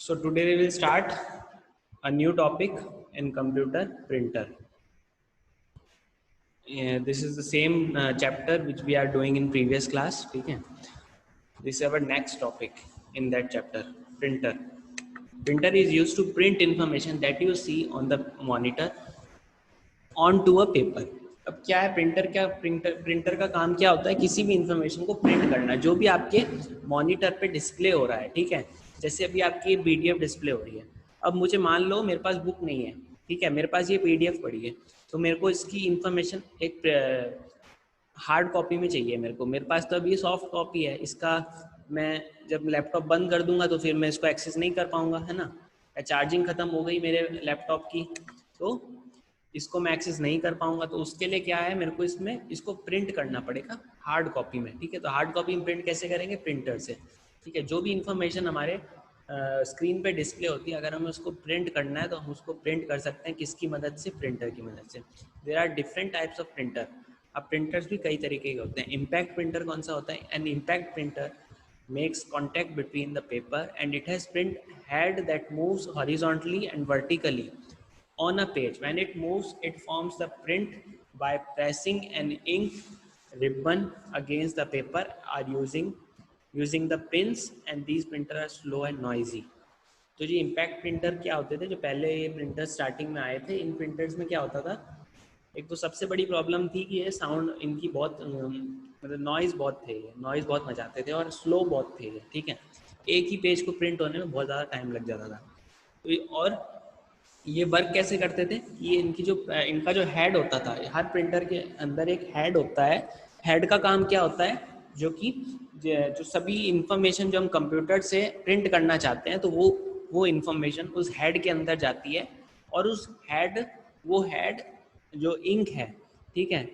So today we will start a new topic in computer printer. This is the same chapter which we are doing in previous class. Okay. This is our next topic in that chapter, printer. Printer is used to print information that you see on the monitor onto a paper. अब क्या है printer का काम क्या होता है, किसी भी इंफॉर्मेशन को प्रिंट करना जो भी आपके मॉनिटर पे डिस्प्ले हो रहा है। ठीक है, जैसे अभी आपकी पीडीएफ डिस्प्ले हो रही है। अब मुझे मान लो मेरे पास बुक नहीं है, ठीक है, मेरे पास ये पीडीएफ पड़ी है, तो मेरे को इसकी इंफॉर्मेशन एक हार्ड कॉपी में चाहिए। मेरे पास तो अभी सॉफ्ट कॉपी है, इसका मैं जब लैपटॉप बंद कर दूंगा तो फिर मैं इसको एक्सेस नहीं कर पाऊंगा, है ना। चार्जिंग खत्म हो गई मेरे लैपटॉप की तो इसको मैं एक्सेस नहीं कर पाऊंगा। तो उसके लिए क्या है, मेरे को इसको प्रिंट करना पड़ेगा हार्ड कॉपी में। ठीक है, तो हार्ड कॉपी में प्रिंट कैसे करेंगे, प्रिंटर से। ठीक है, जो भी इंफॉर्मेशन हमारे स्क्रीन पे डिस्प्ले होती है, अगर हमें उसको प्रिंट करना है तो हम उसको प्रिंट कर सकते हैं किसकी मदद से, प्रिंटर की मदद से। There are different types of printer. अब प्रिंटर्स भी कई तरीके के होते हैं। इम्पैक्ट प्रिंटर कौन सा होता है, an impact printer makes contact between the paper and it has print head that moves horizontally and vertically on a page. When it moves, it forms the print by pressing an ink ribbon against the paper or using the pins, and these printers are slow and noisy. तो ये impact printer क्या होते थे, जो पहले ये printer starting में आए थे, इन प्रिंटर्स में क्या होता था, एक तो सबसे बड़ी प्रॉब्लम थी कि ये साउंड इनकी बहुत मतलब नॉइज़ बहुत थे, नॉइज़ बहुत मचाते थे और स्लो बहुत थे ये। ठीक है, एक ही पेज को प्रिंट होने में बहुत ज़्यादा टाइम लग जाता था। तो और ये वर्क कैसे करते थे, ये इनका जो हेड होता था, हर प्रिंटर के अंदर एक हेड होता है। हेड का काम क्या होता है, जो कि जो सभी इंफॉर्मेशन जो हम कंप्यूटर से प्रिंट करना चाहते हैं, तो वो इंफॉर्मेशन उस हेड के अंदर जाती है। और वो हेड जो इंक है, ठीक है,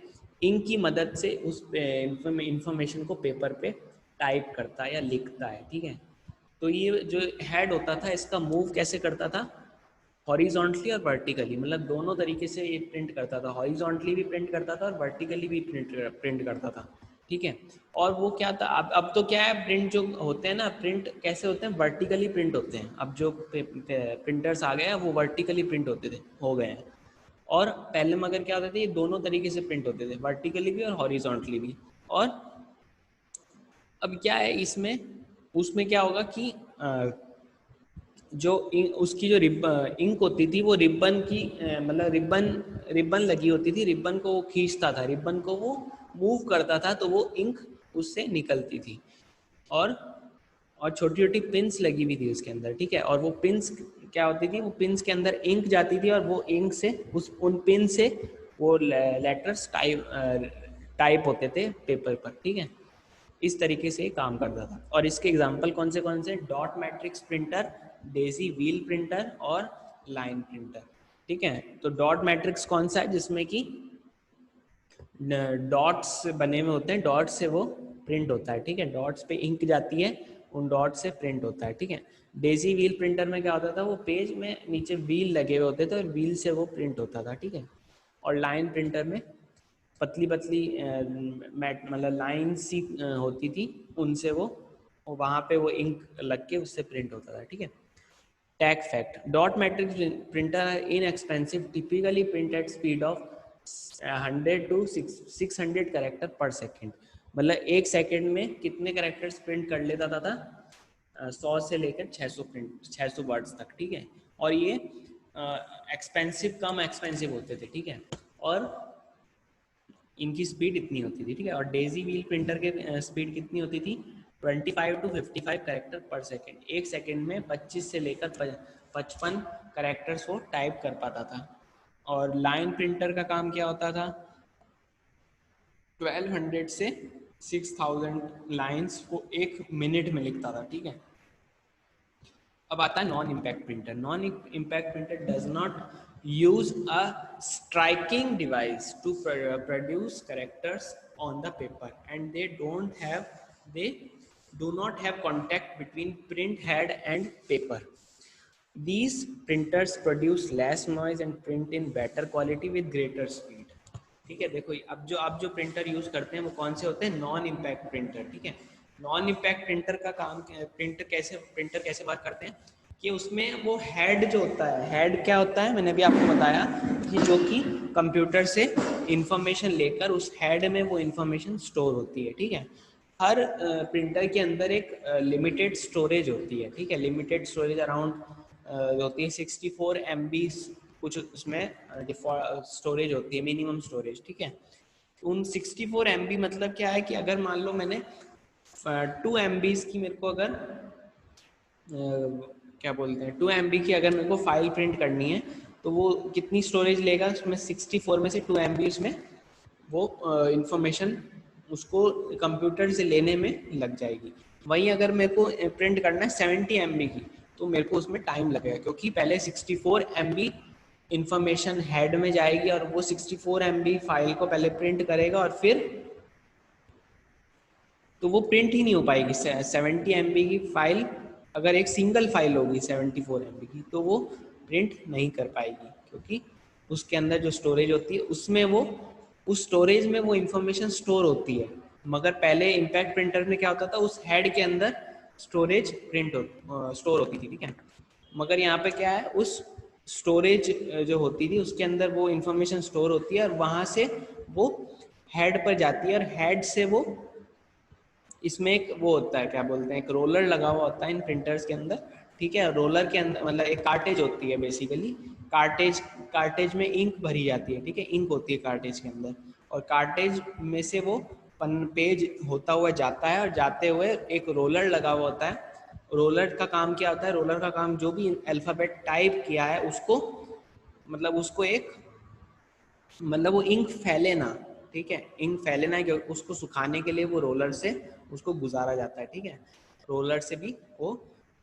इंक की मदद से उस इंफॉर्मेशन को पेपर पे टाइप करता है या लिखता है। ठीक है, तो ये जो हेड होता था इसका मूव कैसे करता था, हॉरिजॉन्टली और वर्टिकली, मतलब दोनों तरीके से ये प्रिंट करता था। हॉरिजॉन्टली भी प्रिंट करता था और वर्टिकली भी प्रिंट करता था। ठीक है, और वो क्या था, अब तो क्या है, प्रिंट जो होते हैं ना, प्रिंट कैसे होते हैं, वर्टिकली प्रिंट होते हैं। अब जो प्रिंटर्स आ गए हैं वो वर्टिकली प्रिंट हो गए हैं। और पहले मगर क्या होता था, ये दोनों तरीके से प्रिंट होते थे, वर्टिकली भी और हॉरिजॉन्टली भी। और अब क्या है इसमें, उसमें क्या होगा कि उसकी जो इंक होती थी, वो रिबन की मतलब रिबन लगी होती थी, रिबन को वो खींचता था, रिबन को वो मूव करता था, तो वो इंक उससे निकलती थी। और छोटी छोटी पिंस लगी हुई थी उसके अंदर। ठीक है, और वो पिंस क्या होती थी, वो पिंस के अंदर इंक जाती थी और वो इंक से उन पिन से वो लेटर्स टाइप होते थे पेपर पर। ठीक है, इस तरीके से काम करता था। और इसके एग्जाम्पल कौन से, dot matrix printer, Daisy wheel printer और लाइन प्रिंटर। ठीक है, तो डॉट मैट्रिक्स कौन सा है, जिसमें कि डॉट्स बने हुए होते हैं, डॉट्स से वो प्रिंट होता है। ठीक है, डॉट्स पे इंक जाती है, उन डॉट से प्रिंट होता है। ठीक है, डेजी व्हील प्रिंटर में क्या होता था, वो पेज में नीचे व्हील लगे हुए होते थे और व्हील से वो प्रिंट होता था। ठीक है, और लाइन प्रिंटर में पतली पतली मतलब लाइन सी होती थी, उनसे वो वहाँ पे वो इंक लग के उससे प्रिंट होता था। ठीक है, tag fact, dot matrix printer are inexpensive, typically print at speed of 100 to 600 character per second. मतलब एक सेकेंड में कितने कैरेक्टर्स प्रिंट कर लेता था, 100 से लेकर 600 वर्ड्स तक। ठीक है, और ये कम एक्सपेंसिव होते थे। ठीक है, और इनकी स्पीड इतनी होती थी। ठीक है, और डेजी व्हील प्रिंटर के स्पीड कितनी होती थी, 25 to 55 कैरेक्टर पर सेकेंड। एक सेकेंड में 25 से लेकर 55 कैरेक्टर्स वो टाइप कर पाता था। और लाइन प्रिंटर का काम क्या होता था, 1200 से 6000 लाइंस वो एक मिनट में लिखता था। ठीक है, अब आता है non impact printer. Non impact printer does not use a striking device to produce characters on the paper, and they do not have contact between print head and paper. These printers produce less noise and print in better quality with greater speed. ठीक है, देखो अब जो printer use करते हैं वो कौन से होते हैं, नॉन इम्पैक्ट प्रिंटर। ठीक है, नॉन इम्पैक्ट प्रिंटर का काम, प्रिंटर कैसे वर्क करते हैं कि उसमें वो हेड जो होता है, हेड क्या होता है, मैंने भी आपको बताया कि जो कि कंप्यूटर से इंफॉर्मेशन लेकर उस हेड में वो इंफॉर्मेशन स्टोर होती है, ठीक है। हर प्रिंटर के अंदर एक लिमिटेड स्टोरेज होती है, ठीक है। लिमिटेड स्टोरेज अराउंड होती है 64 MB, कुछ उसमें डिफॉल्ट स्टोरेज होती है, मिनिमम स्टोरेज, ठीक है। उन 64 MB मतलब क्या है कि अगर मान लो मैंने 2 MB की मेरे को अगर क्या बोलते हैं 2 MB की अगर मेरे को फाइल प्रिंट करनी है, तो वो कितनी स्टोरेज लेगा, उसमें 64 में से 2 MB उसमें वो इंफॉर्मेशन उसको कंप्यूटर से लेने में लग जाएगी। वहीं अगर मेरे को प्रिंट करना है 70 MB की, तो मेरे को उसमें टाइम लगेगा, क्योंकि पहले 64 MB इंफॉर्मेशन हेड में जाएगी और वो 64 MB फाइल को पहले प्रिंट करेगा और फिर तो वो प्रिंट ही नहीं हो पाएगी। 70 MB की फाइल अगर एक सिंगल फाइल होगी 74 MB की, तो वो प्रिंट नहीं कर पाएगी, क्योंकि उसके अंदर जो स्टोरेज होती है उसमें वो उस स्टोरेज में वो इंफॉर्मेशन स्टोर होती है। मगर पहले इम्पैक्ट प्रिंटर में क्या होता था, उस हेड के अंदर स्टोरेज स्टोर होती थी, ठीक है। मगर यहाँ पे क्या है, उस स्टोरेज जो होती थी उसके अंदर वो इंफॉर्मेशन स्टोर होती है और वहाँ से वो हेड पर जाती है, और हेड से वो इसमें एक वो होता है, क्या बोलते हैं, एक रोलर लगा हुआ होता है इन प्रिंटर्स के अंदर, ठीक है। रोलर के अंदर मतलब एक कार्टेज होती है बेसिकली, कार्टेज कार्टेज में इंक भरी जाती है, ठीक है। इंक होती है कार्टेज के अंदर, और कार्टेज में से वो पेज होता हुआ जाता है, और जाते हुए एक रोलर लगा हुआ होता है। रोलर का काम क्या होता है, रोलर का काम जो भी अल्फ़ाबेट टाइप किया है उसको, मतलब उसको एक, मतलब वो इंक फैले ना, ठीक है, इंक फैले ना, क्योंकि उसको सुखाने के लिए वो रोलर से उसको गुजारा जाता है, ठीक है। रोलर से भी वो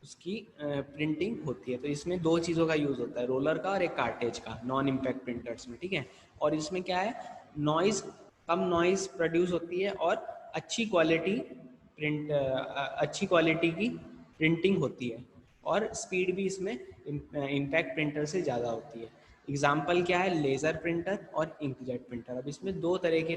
उसकी प्रिंटिंग होती है। तो इसमें दो चीज़ों का यूज़ होता है, रोलर का और एक कार्टेज का, नॉन इम्पैक्ट प्रिंटर्स में, ठीक है। और इसमें क्या है, नॉइज़, कम नॉइज़ प्रोड्यूस होती है और अच्छी क्वालिटी अच्छी क्वालिटी की प्रिंटिंग होती है, और स्पीड भी इसमें इम्पैक्ट प्रिंटर से ज़्यादा होती है। एग्जाम्पल क्या है, लेज़र प्रिंटर और इंकजेट प्रिंटर। अब इसमें दो तरह के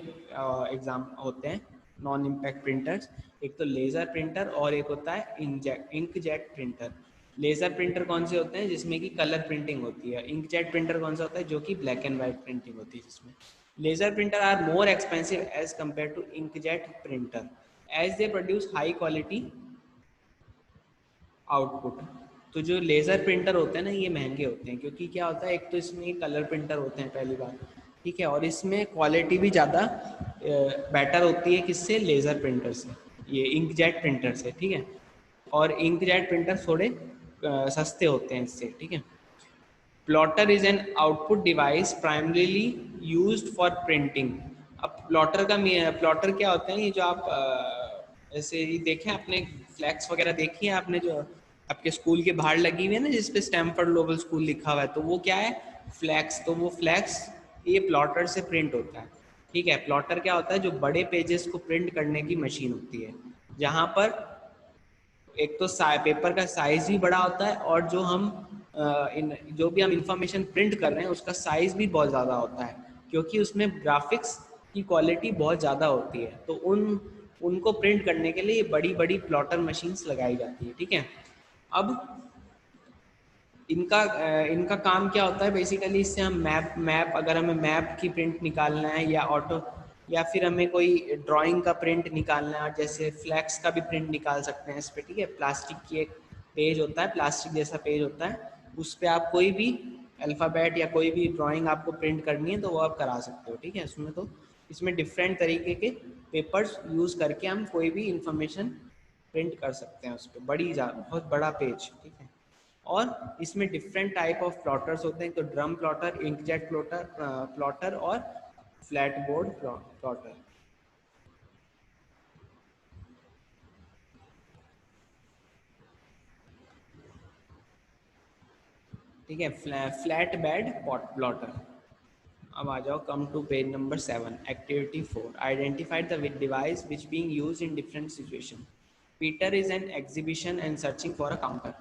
एग्जाम होते हैं नॉन इम्पैक्ट प्रिंटर्स, एक तो लेज़र प्रिंटर और एक होता है इंकजेट प्रिंटर। लेज़र प्रिंटर कौन से होते हैं, जिसमें कि कलर प्रिंटिंग होती है। इंकजेट प्रिंटर कौन सा होता है, जो कि ब्लैक एंड वाइट प्रिंटिंग होती है। जिसमें laser printer are more expensive as compare to inkjet printer, as they produce high quality output. तो जो लेज़र प्रिंटर होते हैं ना, ये महंगे होते हैं, क्योंकि क्या होता है, एक तो इसमें कलर प्रिंटर होते हैं पहली बार, ठीक है, और इसमें क्वालिटी भी ज़्यादा बेटर होती है, किससे, लेज़र प्रिंटर से, ये इंकजेट प्रिंटर से, ठीक है। और इंकजेट प्रिंटर थोड़े सस्ते होते हैं इससे, ठीक है। Plotter is an output device primarily used for printing. अब प्लॉटर क्या होते हैं, ये जो आप ऐसे ही देखें आपने, फ्लैक्स वगैरह देखी है आपने, जो आपके स्कूल के बाहर लगी हुई है ना, जिसपे स्टैमफोर्ड ग्लोबल स्कूल लिखा हुआ है, तो वो क्या है, फ्लैक्स। तो वो फ्लैक्स ये प्लॉटर से प्रिंट होता है, ठीक है। प्लॉटर क्या होता है, जो बड़े पेजेस को प्रिंट करने की मशीन होती है, जहाँ पर एक तो पेपर का साइज भी बड़ा होता है, और जो हम जो भी हम इंफॉर्मेशन प्रिंट कर रहे हैं उसका साइज भी बहुत ज़्यादा होता है, क्योंकि उसमें ग्राफिक्स की क्वालिटी बहुत ज़्यादा होती है। तो उनको प्रिंट करने के लिए बड़ी बड़ी प्लॉटर मशीन्स लगाई जाती है, ठीक है। अब इनका काम क्या होता है बेसिकली, इससे हम मैप अगर हमें मैप की प्रिंट निकालना है, या ऑटो, या फिर हमें कोई ड्राइंग का प्रिंट निकालना है, जैसे फ्लैक्स का भी प्रिंट निकाल सकते हैं इस पर, ठीक है। प्लास्टिक की एक पेज होता है, प्लास्टिक जैसा पेज होता है, उस पर आप कोई भी अल्फ़ाबेट या कोई भी ड्राइंग आपको प्रिंट करनी है तो वो आप करा सकते हो, ठीक है। इसमें डिफरेंट तरीके के पेपर्स यूज़ करके हम कोई भी इंफॉर्मेशन प्रिंट कर सकते हैं उस पर, बहुत बड़ा पेज, ठीक है। और इसमें डिफरेंट टाइप ऑफ प्लॉटर्स होते हैं, तो ड्रम प्लॉटर, इंकजेट प्लॉटर और फ्लैट बोर्ड प्लॉटर, ठीक है। Flat bed plotter. अब आ जाओ, come to page number 7, activity 4, identified the device which being used in different situation. Peter is an exhibition and searching for a counter.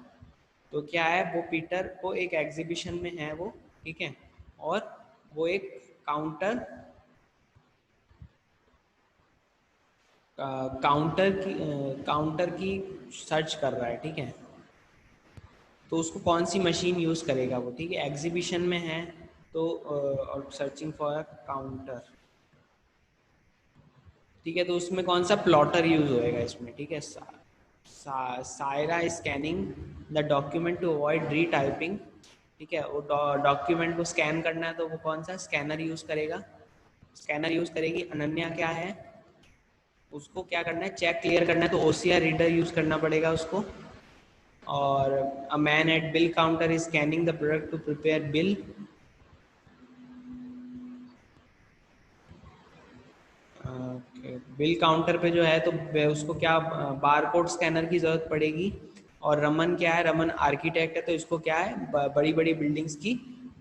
तो क्या है, वो पीटर को एक एग्जीबिशन में है वो, ठीक है, और वो एक काउंटर काउंटर की सर्च कर रहा है, ठीक है। तो उसको कौन सी मशीन यूज़ करेगा वो, ठीक है। एग्जीबिशन में है तो और सर्चिंग फॉर काउंटर, ठीक है, तो उसमें कौन सा प्लॉटर यूज होएगा इसमें, ठीक है। सायरा scanning the document to avoid retyping, ठीक है। वो डॉक्यूमेंट को स्कैन करना है तो वो कौन सा स्कैनर यूज करेगा, स्कैनर यूज करेगी। अनन्या क्या है, उसको क्या करना है, चेक क्लियर करना है तो ओसीआर रीडर यूज करना पड़ेगा उसको। और a man at bill counter is scanning the product to prepare bill. Bill counter पे जो है तो उसको क्या बार कोड स्कैनर की ज़रूरत पड़ेगी। और रमन क्या है, रमन आर्किटेक्ट है तो इसको क्या है बड़ी बड़ी बिल्डिंग्स की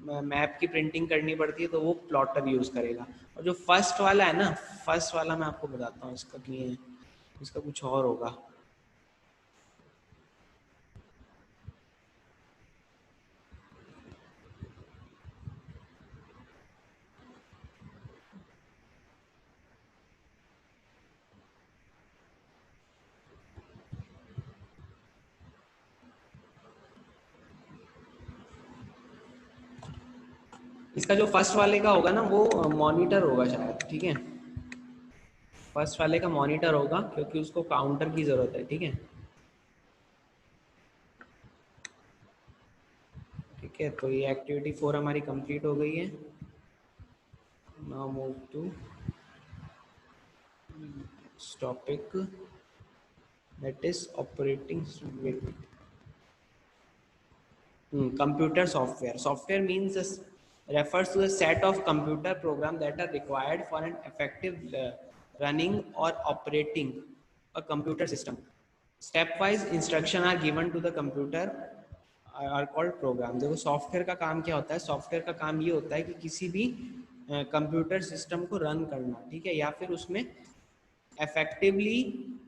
मैप की प्रिंटिंग करनी पड़ती है तो वो प्लॉटर यूज़ करेगा। और जो फर्स्ट वाला है ना, फर्स्ट वाला मैं आपको बताता हूँ इसका कि इसका कुछ और होगा। इसका जो फर्स्ट वाले का होगा ना वो मॉनिटर होगा शायद, ठीक है। फर्स्ट वाले का मॉनिटर होगा क्योंकि उसको काउंटर की ज़रूरत है, ठीक है। ठीक है, तो ये एक्टिविटी 4 हमारी कंप्लीट हो गई है। Now move to topic, that is operating with computer software. Software means refers to a set of computer programs that are required for an effective running or operating a computer system. Stepwise instruction are given to the computer are called program। देखो software का काम क्या होता है, software का काम ये होता है कि किसी भी कंप्यूटर सिस्टम को रन करना, ठीक है, या फिर उसमें इफेक्टिवली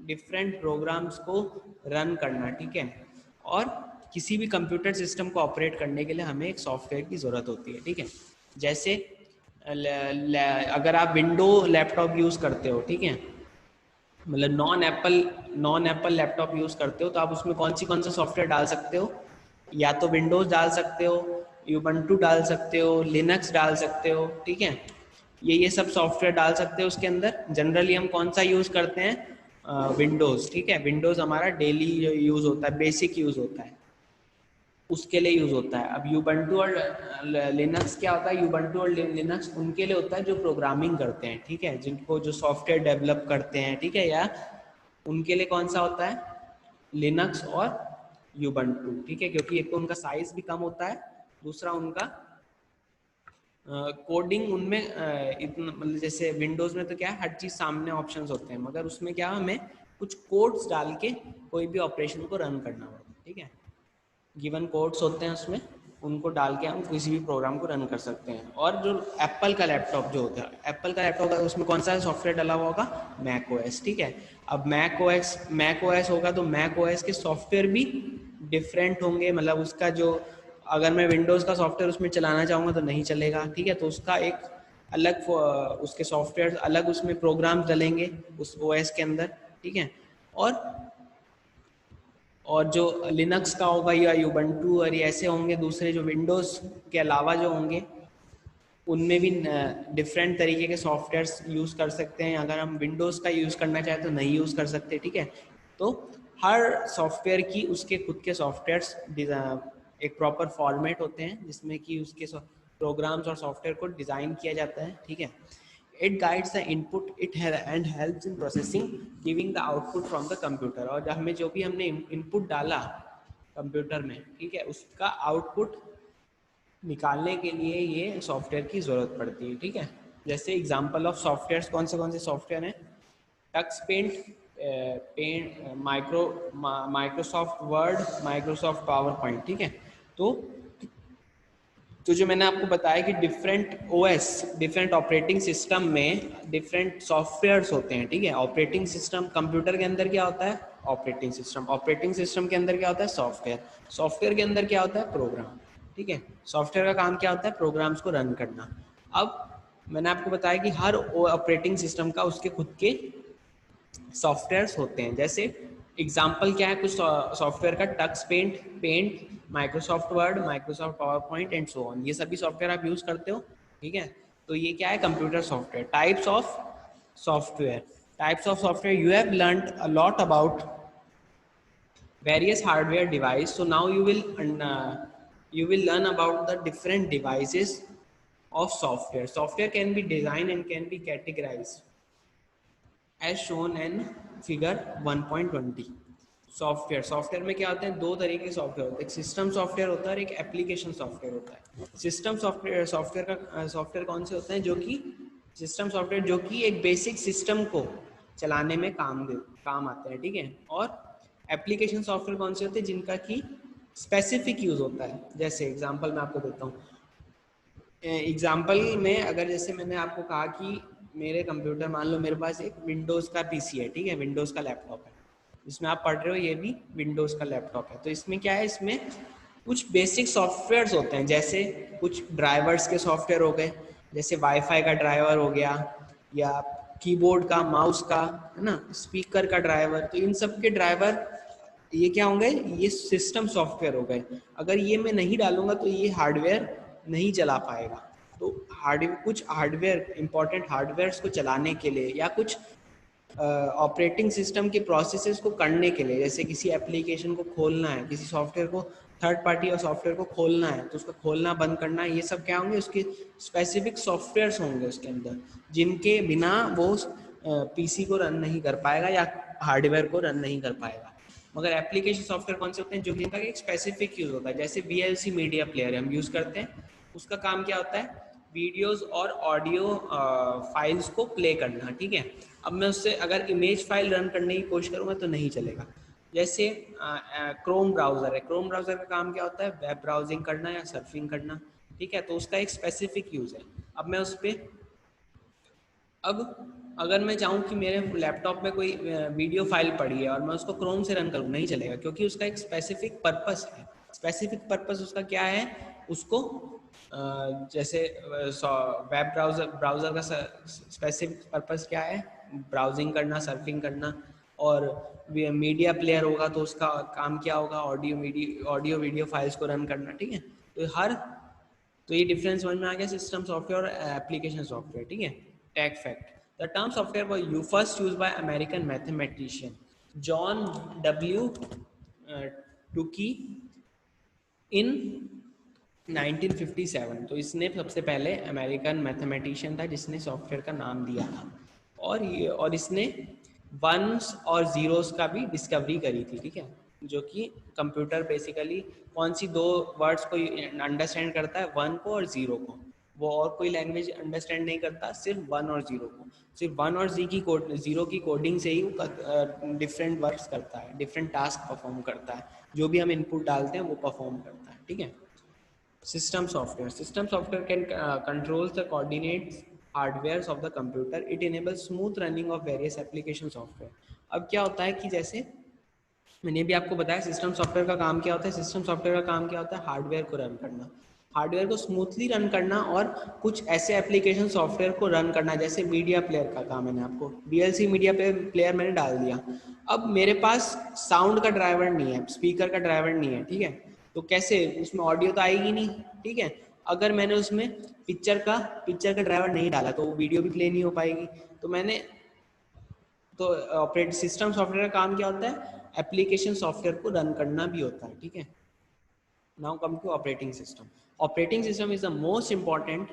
डिफरेंट प्रोग्राम्स को रन करना, ठीक है। और किसी भी कंप्यूटर सिस्टम को ऑपरेट करने के लिए हमें एक सॉफ्टवेयर की ज़रूरत होती है, ठीक है। जैसे अगर आप विंडो लैपटॉप यूज़ करते हो, ठीक है, मतलब नॉन एप्पल लैपटॉप यूज़ करते हो तो आप उसमें कौन सा सॉफ्टवेयर डाल सकते हो, या तो विंडोज़ डाल सकते हो, यूबंटू डाल सकते हो, लिनक्स डाल सकते हो, ठीक है। ये सब सॉफ्टवेयर डाल सकते हो उसके अंदर। जनरली हम कौन सा यूज़ करते हैं, विंडोज़, ठीक है। विंडोज़ हमारा डेली यूज़ होता है, बेसिक यूज़ होता है, उसके लिए यूज़ होता है। अब यूबंटू और लिनक्स क्या होता है, यूबंटू और लिनक्स उनके लिए होता है जो प्रोग्रामिंग करते हैं, ठीक है, जिनको जो सॉफ्टवेयर डेवलप करते हैं, ठीक है, या उनके लिए कौन सा होता है, लिनक्स और यूबंटू, ठीक है। क्योंकि एक तो उनका साइज भी कम होता है, दूसरा उनका कोडिंग उनमें इतना, मतलब जैसे विंडोज़ में तो क्या है हर चीज़ सामने ऑप्शंस होते हैं, मगर उसमें क्या हमें कुछ कोड्स डाल के कोई भी ऑपरेशन को रन करना पड़ता है, ठीक है। गिवन कोड्स होते हैं उसमें, उनको डाल के हम किसी भी प्रोग्राम को रन कर सकते हैं। और जो एप्पल का लैपटॉप जो होता है, एप्पल का लैपटॉप है उसमें कौन सा सॉफ्टवेयर डाला हुआ होगा, मैक ओएस, ठीक है। अब मैक ओएस होगा तो मैक ओएस के सॉफ्टवेयर भी डिफरेंट होंगे, मतलब उसका जो, अगर मैं विंडोज़ का सॉफ्टवेयर उसमें चलाना चाहूँगा तो नहीं चलेगा, ठीक है। तो उसका एक अलग उसके सॉफ्टवेयर अलग उसमें प्रोग्राम डलेंगे उस ओएस के अंदर, ठीक है। और और जो लिनक्स का होगा या यूबंटू और ये ऐसे होंगे दूसरे जो विंडोज़ के अलावा जो होंगे, उनमें भी डिफरेंट तरीके के सॉफ्टवेयर्स यूज़ कर सकते हैं। अगर हम विंडोज़ का यूज़ करना चाहें तो नहीं यूज़ कर सकते, ठीक है। तो हर सॉफ्टवेयर की उसके खुद के सॉफ्टवेयर्स एक प्रॉपर फॉर्मेट होते हैं जिसमें कि उसके प्रोग्राम्स और सॉफ्टवेयर को डिज़ाइन किया जाता है, ठीक है। It guides the input it and helps in processing giving the output from the computer. और हमें जो भी हमने इनपुट डाला कंप्यूटर में, ठीक है, उसका आउटपुट निकालने के लिए ये सॉफ्टवेयर की ज़रूरत पड़ती है, ठीक है। जैसे एग्जांपल ऑफ सॉफ्टवेयर्स कौन से सॉफ्टवेयर हैं, Tux paint, Microsoft word, Microsoft power point, ठीक है। तो जो मैंने आपको बताया कि different OS, different operating system में डिफरेंट सॉफ्टवेयर्स होते हैं, ठीक है। ऑपरेटिंग सिस्टम कंप्यूटर के अंदर क्या होता है, ऑपरेटिंग सिस्टम, ऑपरेटिंग सिस्टम के अंदर क्या होता है, सॉफ्टवेयर, सॉफ्टवेयर के अंदर क्या होता है, प्रोग्राम, ठीक है। सॉफ्टवेयर का काम क्या होता है, प्रोग्राम्स को रन करना। अब मैंने आपको बताया कि हर ऑपरेटिंग सिस्टम का उसके खुद के सॉफ्टवेयर्स होते हैं। जैसे एग्जाम्पल क्या है कुछ सॉफ्टवेयर का, Tux paint, Microsoft word, Microsoft power point and so on, ये सभी सॉफ्टवेयर आप यूज करते हो, ठीक है। तो ये क्या है, computer software. Types of software, you have learned a lot about various hardware device, so now you will learn about the different devices of software can be designed and can be categorized as shown in figure 1.20। Software में क्या होते हैं, दो तरीके के software होते हैं, एक सिस्टम सॉफ्टवेयर होता है और एक एप्लीकेशन सॉफ्टवेयर होता है। सिस्टम सॉफ्टवेयर कौन से होते हैं, जो कि सिस्टम सॉफ्टवेयर जो कि एक बेसिक सिस्टम को चलाने में काम आते हैं, ठीक है। और एप्लीकेशन सॉफ्टवेयर कौन से होते हैं, जिनका कि स्पेसिफिक यूज होता है। जैसे एग्जांपल मैं आपको देता हूँ, एग्जाम्पल में अगर जैसे मैंने आपको कहा कि मेरे कंप्यूटर, मान लो मेरे पास एक विंडोज़ का पीसी है, ठीक है, विंडोज़ का लैपटॉप है, जिसमें आप पढ़ रहे हो, ये भी विंडोज़ का लैपटॉप है। तो इसमें क्या है, इसमें कुछ बेसिक सॉफ्टवेयर्स होते हैं, जैसे कुछ ड्राइवर्स के सॉफ्टवेयर हो गए, जैसे वाईफाई का ड्राइवर हो गया, या कीबोर्ड का, माउस का, है ना, स्पीकर का ड्राइवर। तो इन सब के ड्राइवर ये क्या होंगे, ये सिस्टम सॉफ्टवेयर हो गए। अगर ये मैं नहीं डालूंगा तो ये हार्डवेयर नहीं चला पाएगा। तो कुछ हार्डवेयर, इंपॉर्टेंट हार्डवेयर्स को चलाने के लिए, या कुछ ऑपरेटिंग सिस्टम के प्रोसेसेस को करने के लिए, जैसे किसी एप्लीकेशन को खोलना है, किसी सॉफ्टवेयर को, थर्ड पार्टी और सॉफ्टवेयर को खोलना है, तो उसका खोलना बंद करना, ये सब क्या होंगे, उसके स्पेसिफिक सॉफ्टवेयर्स होंगे उसके अंदर, जिनके बिना वो पीसी को रन नहीं कर पाएगा या हार्डवेयर को रन नहीं कर पाएगा। मगर एप्लीकेशन सॉफ्टवेयर कौन से होते हैं, जो जिनका एक स्पेसिफिक यूज होता है। जैसे VLC मीडिया प्लेयर हम यूज करते हैं, उसका काम क्या होता है, वीडियोस और ऑडियो फाइल्स को प्ले करना, ठीक है। अब मैं उससे अगर इमेज फाइल रन करने की कोशिश करूँगा तो नहीं चलेगा। जैसे क्रोम ब्राउज़र है, क्रोम ब्राउज़र का काम क्या होता है, वेब ब्राउजिंग करना या सर्फिंग करना, ठीक है। तो उसका एक स्पेसिफिक यूज़ है। अब मैं उस पर, अब अगर मैं चाहूँ कि मेरे लैपटॉप में कोई वीडियो फाइल पड़ी है और मैं उसको क्रोम से रन करूँ, नहीं चलेगा, क्योंकि उसका एक स्पेसिफिक पर्पस है। स्पेसिफिक पर्पस उसका क्या है, उसको जैसे वेब ब्राउज़र का स्पेसिफिक पर्पस क्या है, ब्राउजिंग करना, सर्फिंग करना। और मीडिया प्लेयर होगा तो उसका काम क्या होगा, ऑडियो वीडियो फाइल्स को रन करना, ठीक है। तो ये डिफरेंस समझ में आ गया, सिस्टम सॉफ्टवेयर और एप्लीकेशन सॉफ्टवेयर, ठीक है। Tech fact, the term software was first used by American mathematician John W Tukey in 1957। तो इसने सबसे पहले अमेरिकन मैथमेटिशियन था जिसने सॉफ्टवेयर का नाम दिया था, और इसने वंस और जीरोस का भी डिस्कवरी करी थी, ठीक है। जो कि कंप्यूटर बेसिकली कौन सी दो वर्ड्स को अंडरस्टैंड करता है, वन को और जीरो को। वो और कोई लैंग्वेज अंडरस्टैंड नहीं करता, सिर्फ वन और जीरो को। सिर्फ वन और जीरो की कोडिंग से ही वो डिफरेंट वर्क्स करता है, डिफरेंट टास्क परफॉर्म करता है। जो भी हम इनपुट डालते हैं वो परफॉर्म करता है, ठीक है। System software. System software can controls the coordinates hardwares of the computer. It enables smooth running of various application software. अब क्या होता है कि जैसे मैंने भी आपको बताया, सिस्टम सॉफ्टवेयर का काम क्या होता है, सिस्टम सॉफ्टवेयर का काम क्या होता है, हार्डवेयर को रन करना, हार्डवेयर को स्मूथली रन करना, और कुछ ऐसे एप्लीकेशन सॉफ्टवेयर को रन करना। जैसे मीडिया प्लेयर का काम, मैंने आपको VLC मीडिया प्लेयर मैंने डाल दिया। अब मेरे पास साउंड का ड्राइवर नहीं है, स्पीकर का ड्राइवर नहीं है, ठीक है। तो कैसे उसमें ऑडियो तो आएगी नहीं, ठीक है। अगर मैंने उसमें पिक्चर का ड्राइवर नहीं डाला तो वो वीडियो भी प्ले नहीं हो पाएगी। तो ऑपरेट सिस्टम सॉफ्टवेयर का काम क्या होता है, एप्लीकेशन सॉफ्टवेयर को रन करना भी होता है, ठीक है। Now come to operating system. Operating system is the most important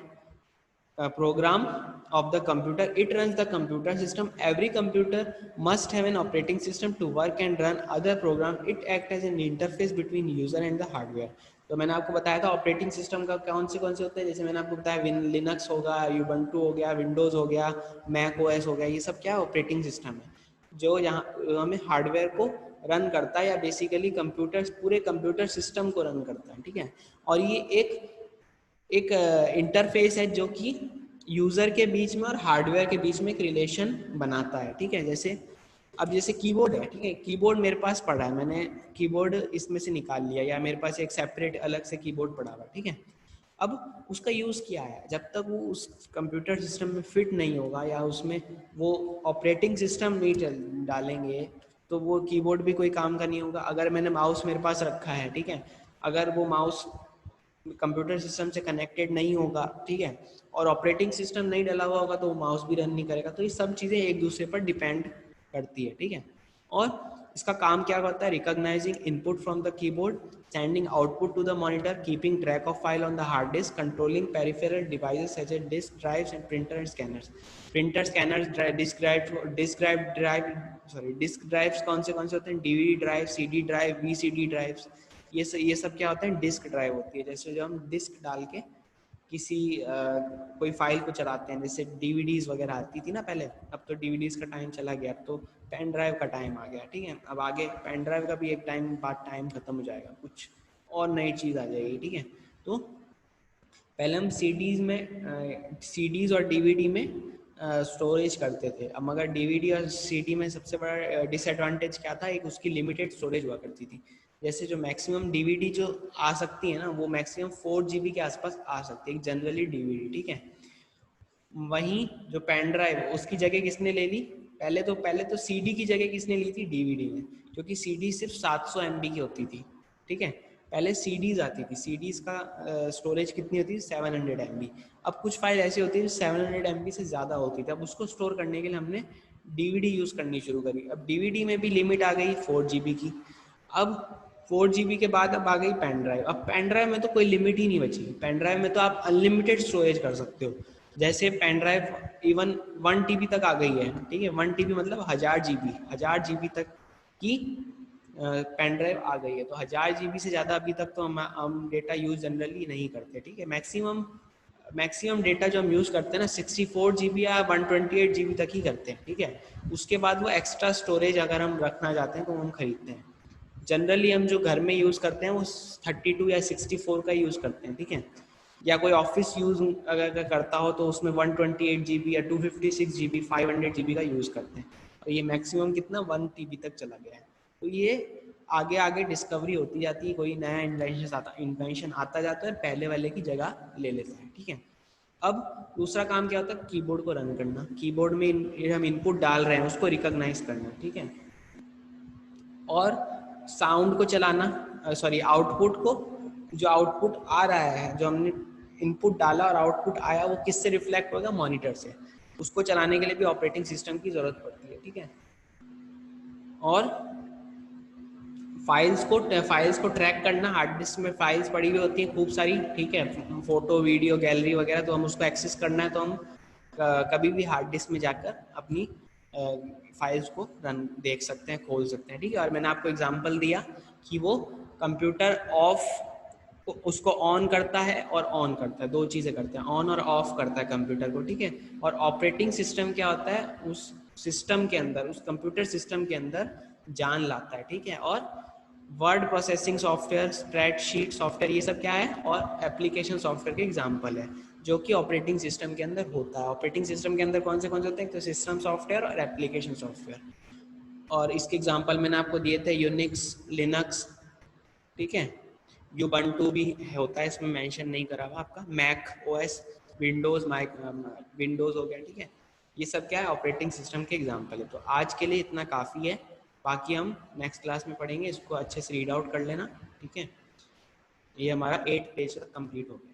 program of the computer. It runs the computer system. Every computer must have an operating system to work and run other program. It acts as an interface between user and the hardware. तो मैंने आपको बताया था operating system का कौन से होते हैं। जैसे मैंने आपको बताया लिनक्स होगा, यूबंटू हो गया, विंडोज हो गया, मैक ओएस हो गया, ये सब क्या है, ऑपरेटिंग सिस्टम है जो यहाँ हमें हार्डवेयर को रन करता है, या बेसिकली पूरे कंप्यूटर सिस्टम को रन करता है, ठीक है। और ये एक इंटरफेस है जो कि यूजर के बीच में और हार्डवेयर के बीच में एक रिलेशन बनाता है, ठीक है। जैसे कीबोर्ड है, ठीक है, कीबोर्ड मेरे पास पड़ा है, मैंने कीबोर्ड इसमें से निकाल लिया, या मेरे पास एक सेपरेट अलग से कीबोर्ड पड़ा हुआ, ठीक है। अब उसका यूज़ क्या है, जब तक वो उस कंप्यूटर सिस्टम में फिट नहीं होगा, या उसमें वो ऑपरेटिंग सिस्टम नहीं डालेंगे, तो वो कीबोर्ड भी कोई काम का नहीं होगा। अगर मैंने माउस मेरे पास रखा है, ठीक है, अगर वो माउस कंप्यूटर सिस्टम से कनेक्टेड नहीं होगा, ठीक है, और ऑपरेटिंग सिस्टम नहीं डला हुआ होगा, तो वो माउस भी रन नहीं करेगा। तो ये सब चीज़ें एक दूसरे पर डिपेंड करती है, ठीक है। और इसका काम क्या होता है? Recognizing input from the keyboard, sending output to the monitor, keeping track of file on the hard disk, controlling peripheral devices such as disk drives and printer and scanners. Printer, scanners, disk drives कौन से होते हैं? DVD drive, CD drive, VCD drives. ये सब क्या होता है? Disk drive होती है। जैसे जो हम डिस्क डाल के किसी कोई फाइल को चलाते हैं, जैसे डीवीडीज वगैरह आती थी ना पहले, अब तो डीवीडीज का टाइम चला गया, अब तो पेन ड्राइव का टाइम आ गया, ठीक है। अब आगे पेन ड्राइव का भी एक टाइम बाद टाइम खत्म हो जाएगा, कुछ और नई चीज़ आ जाएगी, ठीक है। तो पहले हम सीडीज़ और डीवीडी में स्टोरेज करते थे। अब मगर डीवीडी और सीडी में सबसे बड़ा डिसएडवांटेज क्या था? एक उसकी लिमिटेड स्टोरेज हुआ करती थी। जैसे जो मैक्सिमम डीवीडी जो आ सकती है ना, वो मैक्सिमम 4 GB के आसपास आ सकती है जनरली डीवीडी, ठीक है। वहीं जो पेन ड्राइव, उसकी जगह किसने ले ली? पहले तो सीडी की जगह किसने ली थी? डीवीडी ने, क्योंकि सीडी सिर्फ 700 MB की होती थी, ठीक है। पहले सीडीज आती थी, सीडीज का स्टोरेज कितनी होती थी? 700 MB। अब कुछ फाइल ऐसी होती है 700 MB से ज़्यादा होती थी, अब उसको स्टोर करने के लिए हमने डीवीडी यूज़ करनी शुरू करी। अब डीवीडी में भी लिमिट आ गई 4 GB की। अब 4 GB के बाद अब आ गई पेन ड्राइव। अब पेन ड्राइव में तो कोई लिमिट ही नहीं बची। पेन ड्राइव में तो आप अनलिमिटेड स्टोरेज कर सकते हो। जैसे पेन ड्राइव इवन 1 TB तक आ गई है, ठीक है। 1 TB मतलब 1000 GB तक की पेन ड्राइव आ गई है। तो 1000 GB से ज़्यादा अभी तक तो हम डेटा यूज़ जनरली नहीं करते, ठीक है। मैक्सिमम डेटा जो हम यूज़ करते हैं ना 64 GB या 128 GB तक ही करते हैं, ठीक है। उसके बाद वो एक्स्ट्रा स्टोरेज अगर हम रखना चाहते हैं तो हम खरीदते हैं। जनरली हम जो घर में यूज़ करते हैं वो 32 या 64 का यूज़ करते हैं, ठीक है। या कोई ऑफिस यूज़ अगर करता हो तो उसमें 128 GB या 256 GB 500 GB का यूज़ करते हैं। और ये मैक्सिमम कितना 1 TB तक चला गया है। तो ये आगे आगे डिस्कवरी होती जाती है, कोई नया इन्वेंशन आता जाता है, पहले वाले की जगह ले लेता है, ठीक है। अब दूसरा काम क्या होता है? कीबोर्ड को रन करना। कीबोर्ड में हम इनपुट डाल रहे हैं उसको रिकॉग्नाइज करना, ठीक है। और साउंड को चलाना, आउटपुट को, जो आउटपुट आ रहा है, जो हमने इनपुट डाला और आउटपुट आया, वो किससे रिफ्लेक्ट होगा? मॉनिटर से। उसको चलाने के लिए भी ऑपरेटिंग सिस्टम की ज़रूरत पड़ती है, ठीक है। और फाइल्स को ट्रैक करना। हार्ड डिस्क में फाइल्स पड़ी हुई होती हैं खूब सारी, ठीक है, फोटो वीडियो गैलरी वगैरह। तो हम उसको एक्सेस करना है तो हम कभी भी हार्ड डिस्क में जाकर अपनी फाइल्स को देख सकते हैं, खोल सकते हैं, ठीक है। और मैंने आपको एग्जांपल दिया कि वो कंप्यूटर उसको ऑन करता है और ऑन करता है, दो चीज़ें करते हैं, ऑन और ऑफ करता है कंप्यूटर को, ठीक है। और ऑपरेटिंग सिस्टम क्या होता है? उस सिस्टम के अंदर, उस कंप्यूटर सिस्टम के अंदर जान लाता है, ठीक है। और word processing software, spreadsheet software, ये सब क्या है? और एप्लीकेशन सॉफ्टवेयर के एग्जांपल है जो कि ऑपरेटिंग सिस्टम के अंदर होता है। ऑपरेटिंग सिस्टम के अंदर कौन से होते हैं? तो सिस्टम सॉफ्टवेयर और एप्लीकेशन सॉफ्टवेयर। और इसके एग्जांपल मैंने आपको दिए थे, यूनिक्स, लिनक्स, ठीक है। यूबंटू भी होता है, इसमें मेंशन नहीं करा हुआ आपका, मैक ओएस, विंडोज हो गया, ठीक है। ये सब क्या है? ऑपरेटिंग सिस्टम के एग्जांपल है। तो आज के लिए इतना काफ़ी है, बाकी हम नेक्स्ट क्लास में पढ़ेंगे। इसको अच्छे से रीड आउट कर लेना, ठीक है। ये हमारा 8 पेज कंप्लीट हो गया।